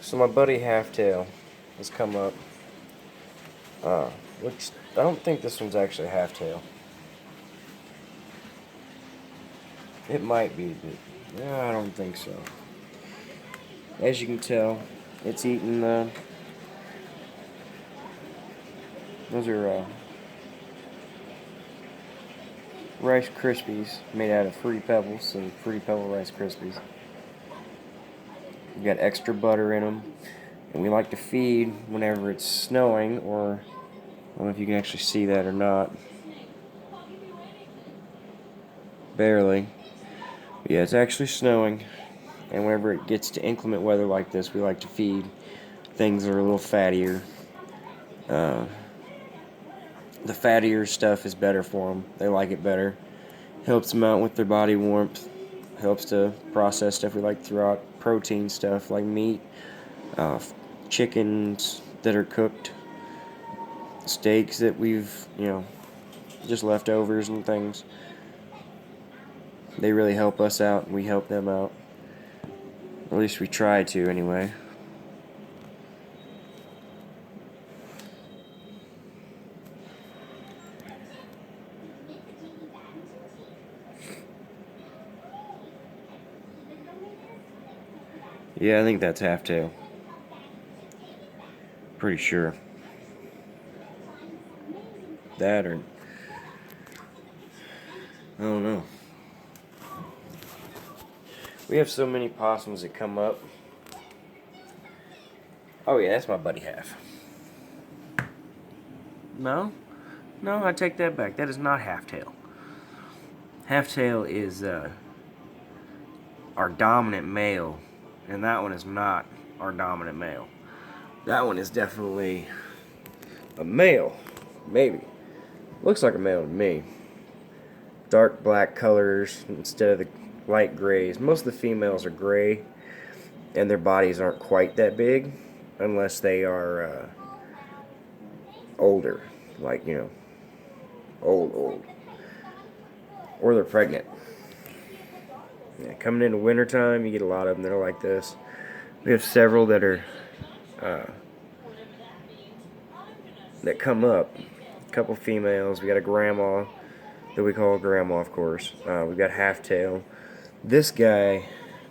So my buddy Halftail has come up, which I don't think this one's actually Halftail. It might be, but I don't think so. As you can tell, it's eating those are Rice Krispies made out of Fruity Pebbles, so Fruity Pebble Rice Krispies. We got extra butter in them, and we like to feed whenever it's snowing, or I don't know if you can actually see that or not. Barely. But yeah, it's actually snowing, and whenever it gets to inclement weather like this, we like to feed things that are a little fattier. The fattier stuff is better for them. They like it better. Helps them out with their body warmth. Helps to process stuff we like throughout. Protein stuff like meat, uh, chickens that are cooked, steaks that we've, just leftovers and things. They really help us out, and we help them out. At least we try to, anyway. Yeah, I think that's Halftail. Pretty sure. That or I don't know. We have so many possums that come up. Oh yeah, that's my buddy Half. No, I take that back. That is not Halftail. Halftail is our dominant male, and that one is not our dominant male. That one is definitely a male, maybe. Looks like a male to me. Dark black colors instead of the light grays. Most of the females are gray, and their bodies aren't quite that big unless they are older, like, old. Or they're pregnant. Yeah, coming into wintertime, you get a lot of them that are like this. We have several that are that come up. A couple females. We got a grandma that we call grandma, of course. We've got Halftail. This guy,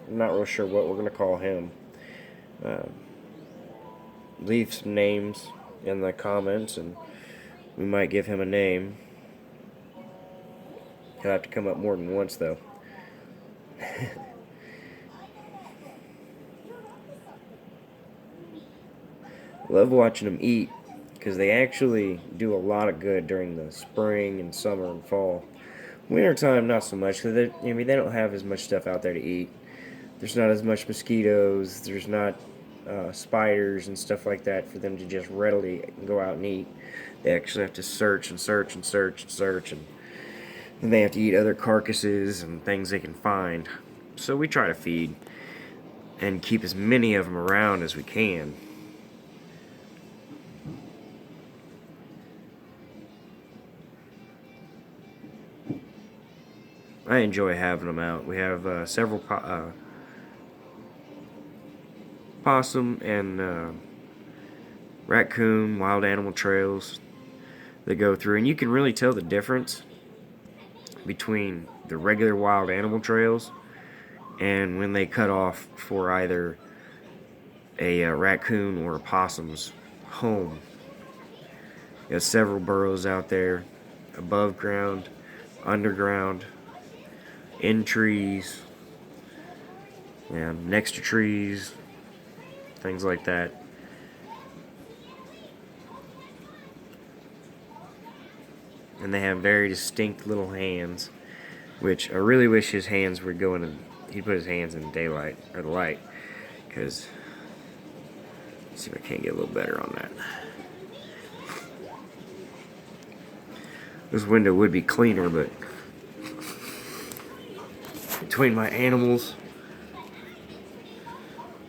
I'm not real sure what we're going to call him. Leave some names in the comments, and we might give him a name. He'll have to come up more than once, though. Love watching them eat, because they actually do a lot of good during the spring and summer and fall. Wintertime, not so much, because they don't have as much stuff out there to eat. There's not as much mosquitoes. There's not spiders and stuff like that for them to just readily go out and eat. They actually have to search and search and search and search, and then they have to eat other carcasses and things they can find. So we try to feed and keep as many of them around as we can. I enjoy having them out. We have several possum and raccoon wild animal trails that go through, and you can really tell the difference between the regular wild animal trails and when they cut off for either a raccoon or a possum's home. There's several burrows out there, above ground, underground, in trees, and next to trees, things like that. And they have very distinct little hands, which I really wish his hands would go in. He'd put his hands in the daylight or the light, because let's see if I can't get a little better on that. This window would be cleaner, but between my animals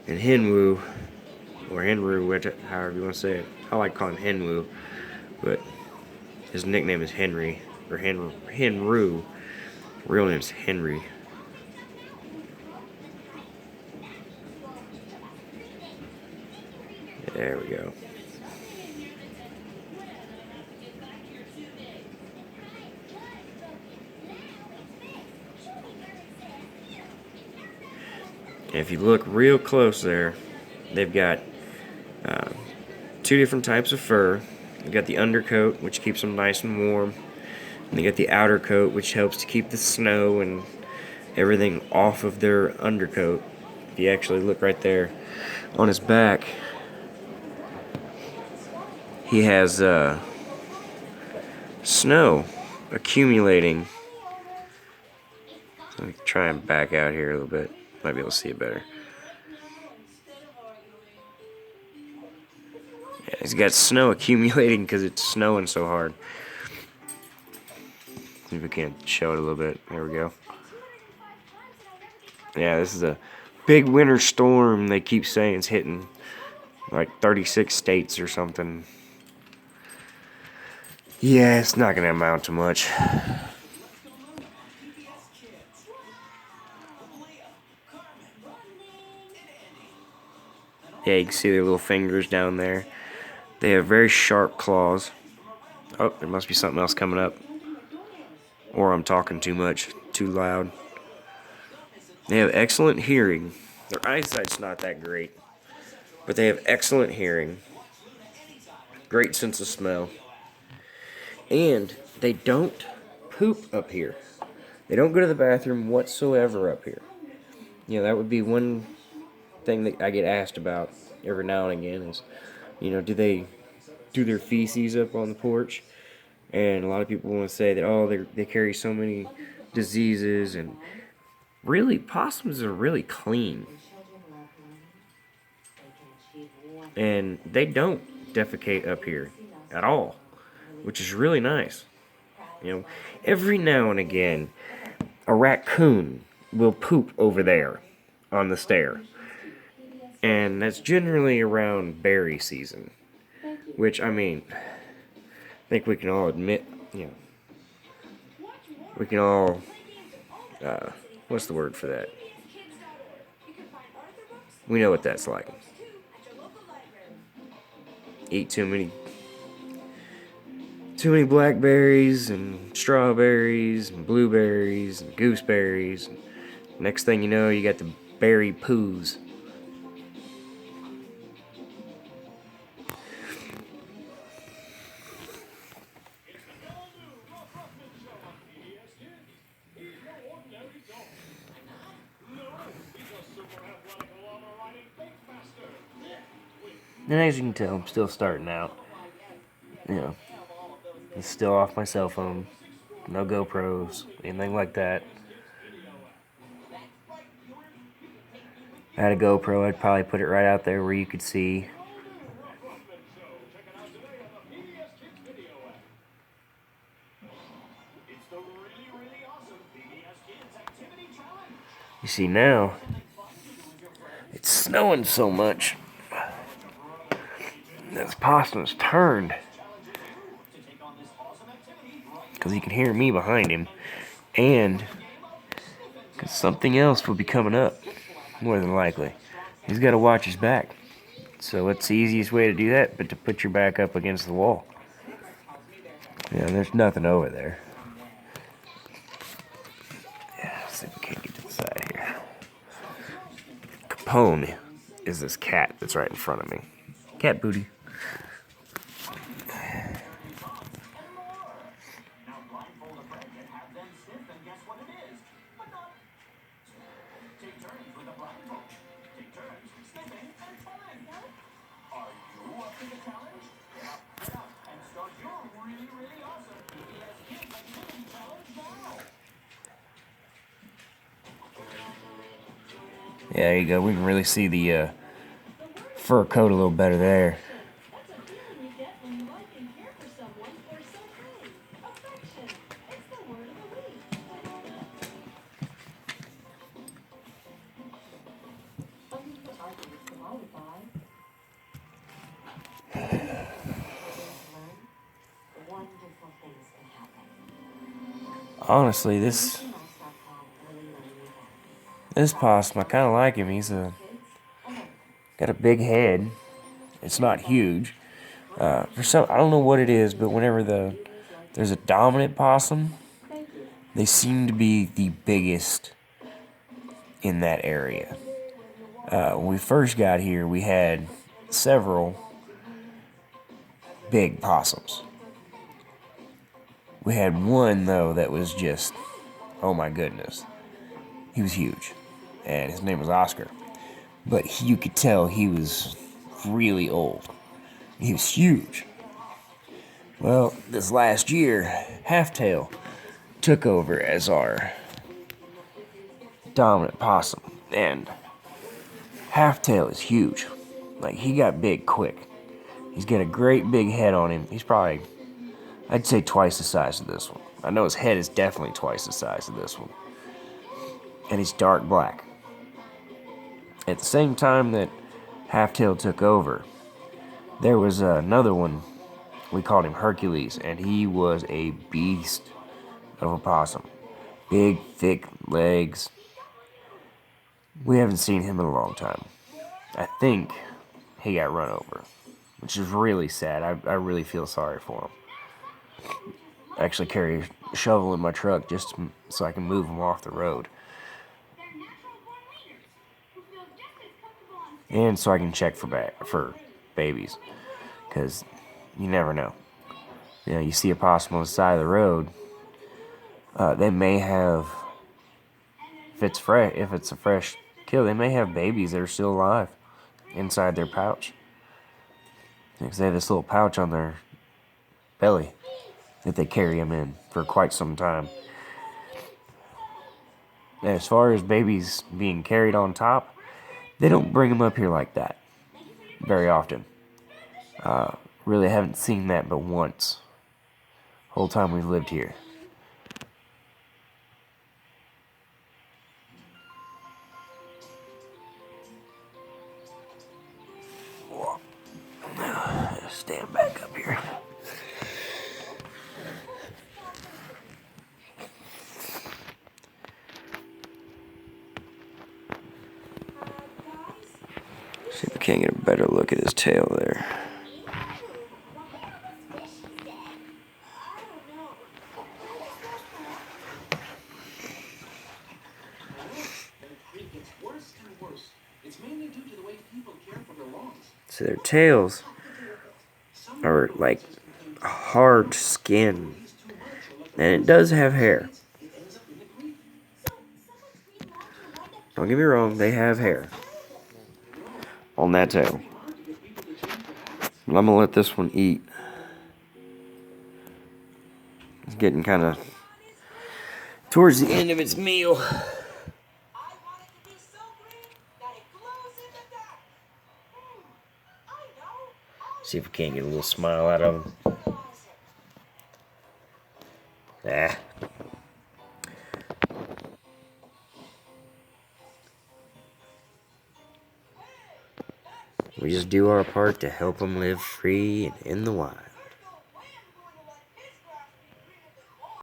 and Henwu, or Henru, however you want to say it, I like calling him Henwu, but his nickname is Henry, or Henru. Real name's Henry. There we go. And if you look real close there, they've got uh, two different types of fur. They've got the undercoat, which keeps them nice and warm. And they got the outer coat, which helps to keep the snow and everything off of their undercoat. If you actually look right there on his back, he has snow accumulating. Let me try and back out here a little bit. Might be able to see it better. Yeah, he's got snow accumulating because it's snowing so hard. See if we can show it a little bit. There we go. Yeah, this is a big winter storm. They keep saying it's hitting like 36 states or something. Yeah, it's not going to amount to much. Yeah, you can see their little fingers down there. They have very sharp claws. Oh, there must be something else coming up. Or I'm talking too much, too loud. They have excellent hearing. Their eyesight's not that great, but they have excellent hearing. Great sense of smell. And they don't poop up here. They don't go to the bathroom whatsoever up here. You know, that would be one thing that I get asked about every now and again is, you know, do they do their feces up on the porch? And a lot of people want to say that, oh, they carry so many diseases. And really, possums are really clean. And they don't defecate up here at all, which is really nice. You know, every now and again, a raccoon will poop over there on the stair. And that's generally around berry season. Which, I mean, I think we can all admit, you know, we can all, what's the word for that? We know what that's like. Eat too many blackberries and strawberries and blueberries and gooseberries. Next thing you know, you got the berry poos. And as you can tell, I'm still starting out. You know, it's still off my cell phone. No GoPros, anything like that. If I had a GoPro, I'd probably put it right out there where you could see. You see now, it's snowing so much. This possum's turned. Because he can hear me behind him. And because something else will be coming up. More than likely. He's got to watch his back. So what's the easiest way to do that but to put your back up against the wall? Yeah, there's nothing over there. Yeah, let's see if we can't get to the side here. Capone is this cat that's right in front of me. Cat booty. Yeah, there you go. We can really see the fur coat a little better there. Honestly, this possum, I kind of like him. He's got a big head, It's not huge. For some, I don't know what it is, but whenever there's a dominant possum, they seem to be the biggest in that area. When we first got here, we had several big possums. We had one, though, that was just, oh my goodness. He was huge, and his name was Oscar. But you could tell he was really old. He was huge. Well, this last year, Halftail took over as our dominant possum, and Halftail is huge. Like, he got big quick. He's got a great big head on him. He's probably, I'd say, twice the size of this one. I know his head is definitely twice the size of this one. And he's dark black. At the same time that Halftail took over, there was another one. We called him Hercules, and he was a beast of a possum. Big, thick legs. We haven't seen him in a long time. I think he got run over, which is really sad. I really feel sorry for him. I actually carry a shovel in my truck just so I can move him off the road. And so I can check for babies, because you never know. You know, you see a possum on the side of the road, they may have, if it's a fresh kill, they may have babies that are still alive inside their pouch. Because they have this little pouch on their belly that they carry them in for quite some time. And as far as babies being carried on top, they don't bring them up here like that very often. Really haven't seen that but once. Whole time we've lived here. Stand back up here. See if we can't get a better look at his tail there. So their tails are like hard skin, and it does have hair. Don't get me wrong, they have hair on that tail. But I'm gonna let this one eat. It's getting kind of towards the end of its meal. See if we can't get a little smile out of him. Ah. We just do our part to help them live free and in the wild.